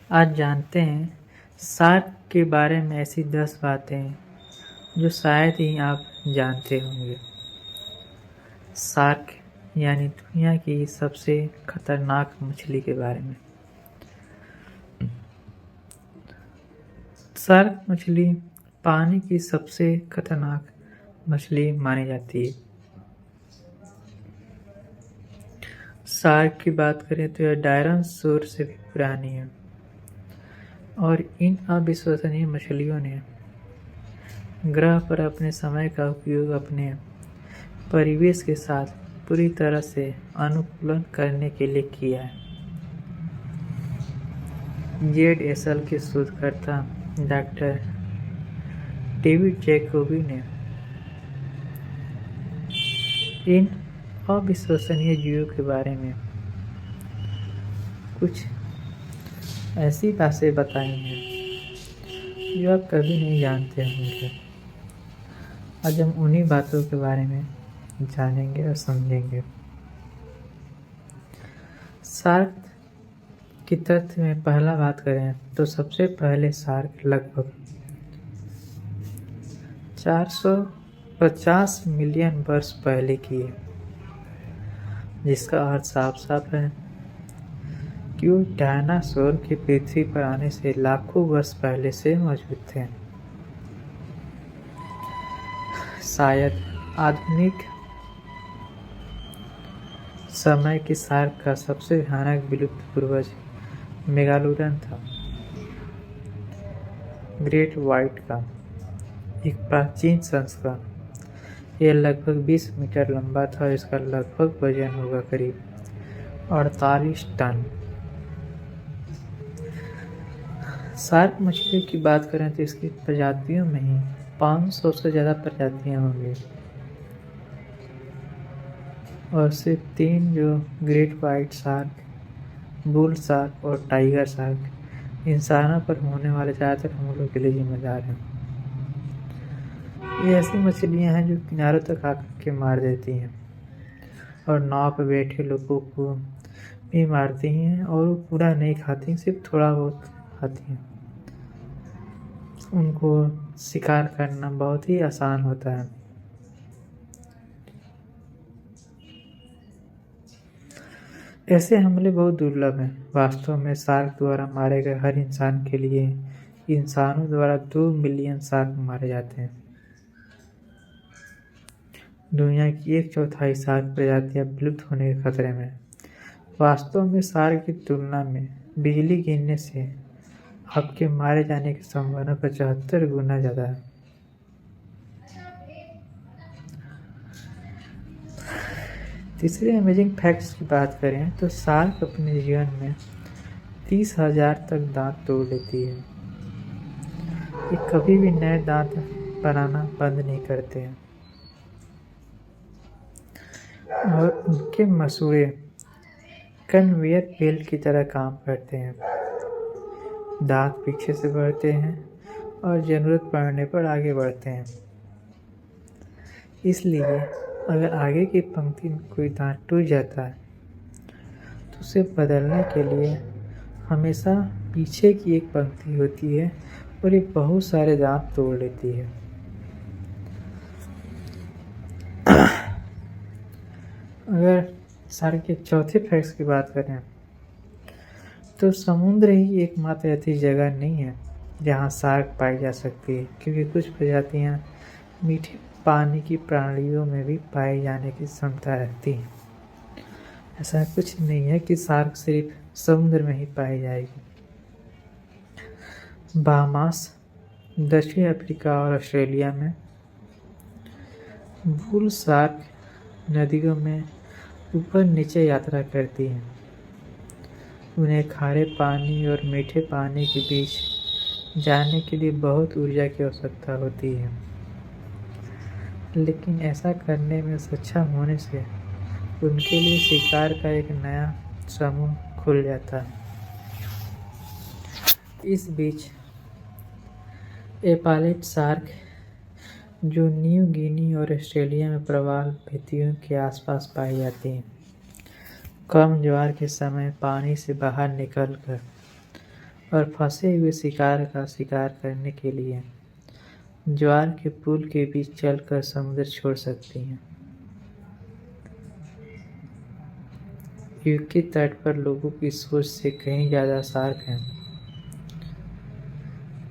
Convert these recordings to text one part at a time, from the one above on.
आज जानते हैं शार्क के बारे में ऐसी 10 बातें जो शायद ही आप जानते होंगे। शार्क यानी दुनिया की सबसे खतरनाक मछली के बारे में। शार्क मछली पानी की सबसे खतरनाक मछली मानी जाती है। शार्क की बात करें तो यह डायनासोर से भी पुरानी है और इन अविश्वसनीय मछलियों ने ग्रह पर अपने समय का उपयोग अपने परिवेश के साथ पूरी तरह से अनुकूलन करने के लिए किया है। जेड.एस.एल के शोधकर्ता डॉक्टर डेविड जैकोबी ने इन अविश्वसनीय जीवों के बारे में कुछ ऐसी बातें बताई हैं जो आप कभी नहीं जानते होंगे। आज हम उन्हीं बातों के बारे में जानेंगे और समझेंगे। शार्क की तथ्य में पहला बात करें तो सबसे पहले शार्क लगभग 450 मिलियन वर्ष पहले की है, जिसका अर्थ साफ साफ है कि वो डायनासोर के पृथ्वी पर आने से लाखों वर्ष पहले से मौजूद थे। शायद आधुनिक समय के शार्क का सबसे भयानक विलुप्त पूर्वज मेगालोडन था। ग्रेट व्हाइट का एक प्राचीन संस्करण। यह लगभग 20 मीटर लंबा था और इसका लगभग वजन होगा करीब 48 टन। शार्क मछली की बात करें तो इसकी प्रजातियों में ही 500 से ज़्यादा प्रजातियां होंगी और सिर्फ 3 जो great white shark, bull shark और टाइगर शार्क इंसानों पर होने वाले ज़्यादातर हमलों के लिए जिम्मेदार हैं। ये ऐसी मछलियां हैं जो किनारों तक आकर के मार देती हैं और नाव पर बैठे लोगों को भी मारती हैं, और वो पूरा नहीं खाती, सिर्फ थोड़ा बहुत खाती हैं। उनको शिकार करना बहुत ही आसान होता है। ऐसे हमले बहुत दुर्लभ हैं। वास्तव में शार्क द्वारा मारे गए हर इंसान के लिए इंसानों द्वारा 2 मिलियन शार्क मारे जाते हैं। दुनिया की 1/4 शार्क प्रजातियां विलुप्त होने के खतरे में। वास्तव में शार्क की तुलना में बिजली गिरने से आपके मारे जाने की संभावना 75 गुना ज़्यादा है। तीसरे अमेजिंग फैक्ट्स की बात करें तो शार्क अपने जीवन में 30,000 तक दांत तोड़ लेती है। ये कभी भी नए दांत बनाना बंद नहीं करते हैं और उनके मसूड़े कन्वेयर बेल्ट की तरह काम करते हैं। दांत पीछे से बढ़ते हैं और ज़रूरत पड़ने पर आगे बढ़ते हैं। इसलिए अगर आगे की पंक्ति में कोई दांत टूट जाता है तो उसे बदलने के लिए हमेशा पीछे की एक पंक्ति होती है और ये बहुत सारे दांत तोड़ लेती है। अगर शार्क के चौथे फैक्ट्स की बात करें तो समुद्र ही एकमात्र ऐसी जगह नहीं है जहां शार्क पाई जा सकती है, क्योंकि कुछ प्रजातियां मीठे पानी की प्राणियों में भी पाए जाने की क्षमता रखती है। ऐसा कुछ नहीं है कि शार्क सिर्फ समुद्र में ही पाई जाएगी। बहामास, दक्षिण अफ्रीका और ऑस्ट्रेलिया में बुल शार्क नदियों में ऊपर नीचे यात्रा करती हैं। उन्हें खारे पानी और मीठे पानी के बीच जाने के लिए बहुत ऊर्जा की आवश्यकता होती है, लेकिन ऐसा करने में सक्षम होने से उनके लिए शिकार का एक नया समूह खुल जाता है। इस बीच एपालेट शार्क, जो न्यू गिनी और ऑस्ट्रेलिया में प्रवाल भित्तियों के आसपास पाई जाती हैं, कम ज्वार के समय पानी से बाहर निकलकर और फंसे हुए शिकार का शिकार करने के लिए ज्वार के पुल के बीच चलकर समुद्र छोड़ सकती हैं। यूके तट पर लोगों की सोच से कहीं ज़्यादा शार्क हैं,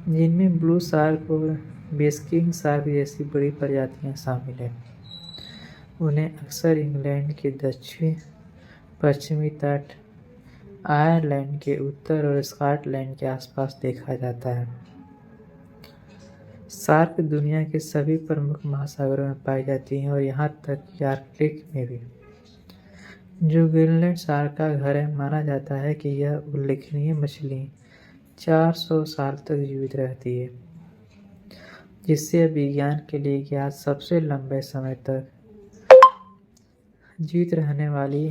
जिनमें ब्लू शार्क और बेस्किंग शार्क जैसी बड़ी प्रजातियां शामिल हैं। उन्हें अक्सर इंग्लैंड के दक्षिण पश्चिमी तट, आयरलैंड के उत्तर और स्कॉटलैंड के आसपास देखा जाता है। शार्क दुनिया के सभी प्रमुख महासागरों में पाई जाती हैं और यहाँ तक कि आर्कटिक में भी। जो ग्रीनलैंड शार्क का घर है, माना जाता है कि यह उल्लेखनीय मछली 400 साल तक जीवित रहती है, जिससे विज्ञान के लिए ज्ञात सबसे लंबे समय तक जीवित रहने वाली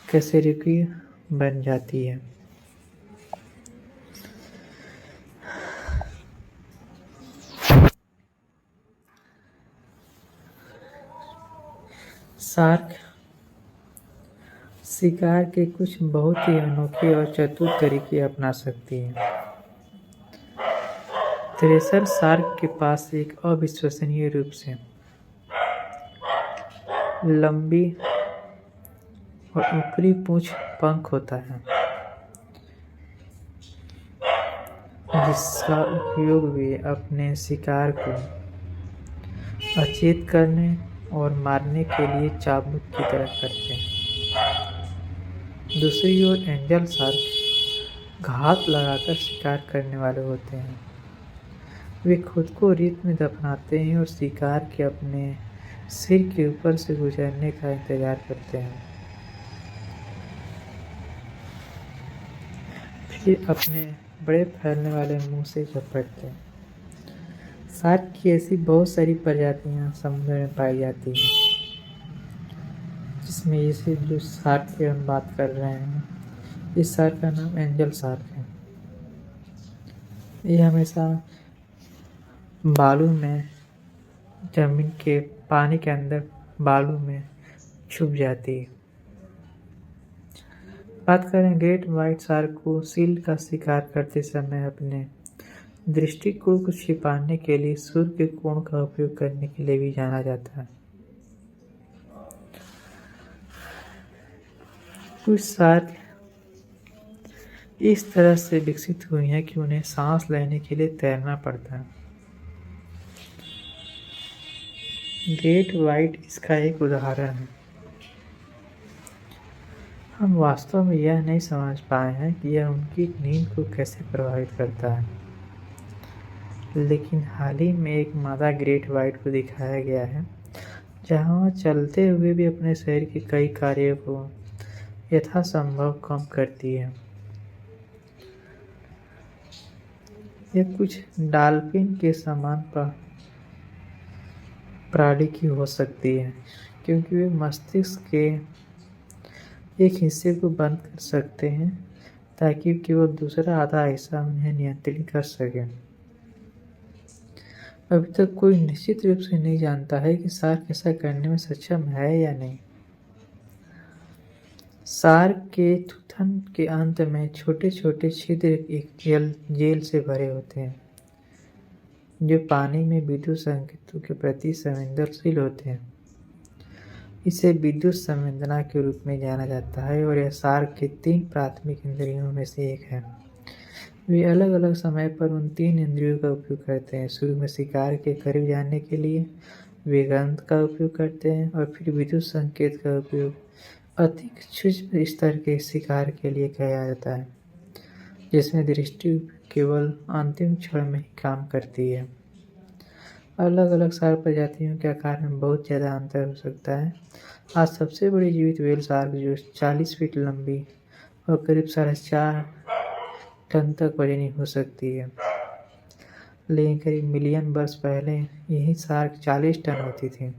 कशेरुकी बन जाती है। शार्क शिकार के कुछ बहुत ही अनोखे और चतुर तरीके अपना सकती है। थ्रेशर शार्क के पास एक अविश्वसनीय रूप से लंबी और ऊपरी पूंछ पंख होता है, जिसका उपयोग वे अपने शिकार को अचेत करने और मारने के लिए चाबुक की तरह करते हैं। दूसरी ओर एंजल शार्क घात लगाकर शिकार करने वाले होते हैं। वे खुद को रेत में दफनाते हैं और शिकार के अपने सिर के ऊपर से गुजरने का इंतजार करते हैं, फिर अपने बड़े फैलने वाले मुंह से झपटते हैं। शार्क की ऐसी बहुत सारी प्रजातियां समुद्र में पाई जाती हैं, जिसमें इसे जो शार्क की हम बात कर रहे हैं, इस शार्क का नाम एंजल शार्क है। ये हमेशा बालू में, जमीन के पानी के अंदर बालू में छुप जाती है। बात करें ग्रेट व्हाइट शार्क को, सील का शिकार करते समय अपने दृष्टिकोण को छिपाने के लिए सूर्य के कोण का उपयोग करने के लिए भी जाना जाता है। कुछ शार्क इस तरह से विकसित हुई हैं कि उन्हें सांस लेने के लिए तैरना पड़ता है। ग्रेट व्हाइट इसका एक उदाहरण है। हम वास्तव में यह नहीं समझ पाए हैं कि यह उनकी नींद को कैसे प्रभावित करता है, लेकिन हाल ही में एक मादा ग्रेट व्हाइट को दिखाया गया है, जहां वह चलते हुए भी अपने शरीर के कई कार्यों को यथासंभव कम करती है। यह कुछ डॉल्फिन के समान प्राणी की हो सकती है, क्योंकि वे मस्तिष्क के एक हिस्से को बंद कर सकते हैं ताकि केवल दूसरा आधा हिस्सा उन्हें नियंत्रित कर सके। अभी तक कोई निश्चित रूप से नहीं जानता है कि शार्क ऐसा करने में सक्षम है या नहीं। शार्क के थूथन के अंत में छोटे छोटे छिद्र एक जेल से भरे होते हैं, जो पानी में विद्युत संकेतों के प्रति संवेदनशील होते हैं। इसे विद्युत संवेदना के रूप में जाना जाता है और यह शार्क के 3 प्राथमिक इंद्रियों में से एक है। वे अलग अलग समय पर उन 3 इंद्रियों का उपयोग करते हैं। शुरू में शिकार के करीब जाने के लिए वे गंध का उपयोग करते हैं और फिर विद्युत संकेत का उपयोग अधिक सूक्ष्म स्तर के शिकार के लिए किया जाता है, जिसमें दृष्टि केवल अंतिम क्षण में ही काम करती है। अलग अलग शार्क प्रजातियों के आकार में बहुत ज़्यादा अंतर हो सकता है। आज सबसे बड़ी जीवित व्हेल शार्क, जो 40 फीट लंबी और करीब 4.5 टन तक वजनी हो सकती है, लेकिन करीब मिलियन वर्ष पहले यही शार्क 40 टन होती थी।